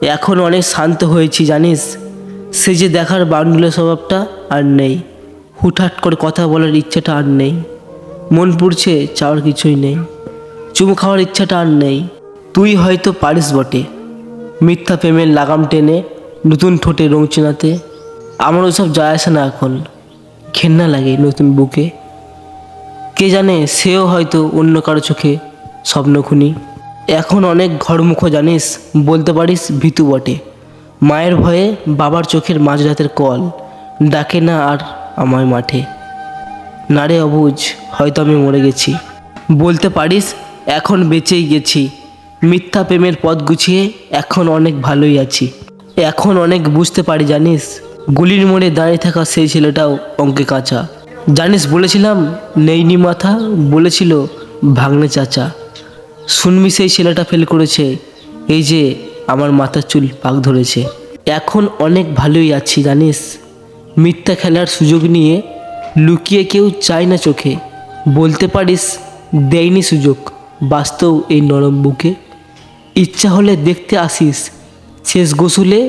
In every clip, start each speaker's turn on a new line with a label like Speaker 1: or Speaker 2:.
Speaker 1: এখন অনেক শান্ত হয়েছি জানিস। সে যে দেখার বান্ডুলের স্বভাবটা আর নেই, হুটহাট করে কথা বলার ইচ্ছাটা আর নেই, মন পুড়ছে চাওয়ার কিছুই নেই, চুমু খাওয়ার ইচ্ছাটা আর নেই। তুই হয়তো পারিস বটে মিথ্যা প্রেমের লাগাম টেনে নতুন ঠোঁটে রং চেনাতে, আমার ওসব যায় আসে না এখন, ঘেন্না লাগে নতুন বুকে। কে জানে সেও হয়তো অন্য কারো চোখে স্বপ্নখুনি। এখন অনেক ঘরমুখো জানিস, বলতে পারিস ভীতু বটে। মায়ের ভয়ে বাবার চোখের মাঝরাতের কল ডাকে না আর আমায় মাঠে। না রে অবুঝ, হয়তো আমি মরে গেছি, বলতে পারিস এখন বেঁচেই গেছি। মিথ্যা প্রেমের পথ গুছিয়ে এখন অনেক ভালোই আছি। এখন অনেক বুঝতে পারি জানিস, গুলির মোড়ে দাঁড়িয়ে থাকা সেই ছেলেটাও অঙ্কে কাঁচা। জানিস বলেছিলাম নেইনি মাথা, বলেছিল ভাগ্নে চাচা। শুনবি সেই ছেলেটা ফেল করেছে, এই যে আমার মাথার চুল পাক ধরেছে। এখন অনেক ভালোই আছি জানিস, মিথ্যা খেলার সুযোগ নিয়ে লুকিয়ে কেউ চায় না চোখে, বলতে পারিস দেয়নি সুযোগ বাস্তব এই নরম বুকে। ইচ্ছা হলে দেখতে আসিস শেষ গোসলে,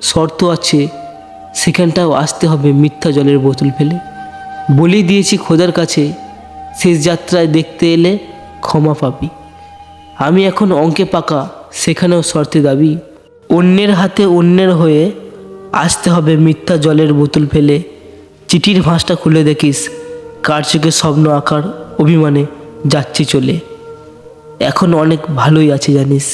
Speaker 1: শর্ত আছে সেখানটাও আসতে হবে মিথ্যা জলের বোতল ফেলে। বলি দিয়েছি খোদার কাছে, শেষ যাত্রায় দেখতে এলে ক্ষমা পাবি। আমি এখন অঙ্কে পাকা, সেখানেও শর্তে দাবি। অন্যের হাতে অন্যের হয়ে আসতে হবে মিথ্যা জলের বোতল ফেলে। চিঠির ভাঁজটা খুলে দেখিস কার চোখে স্বপ্ন আঁকার অভিমানে যাচ্ছি চলে। এখন অনেক ভালোই আছে জানিস।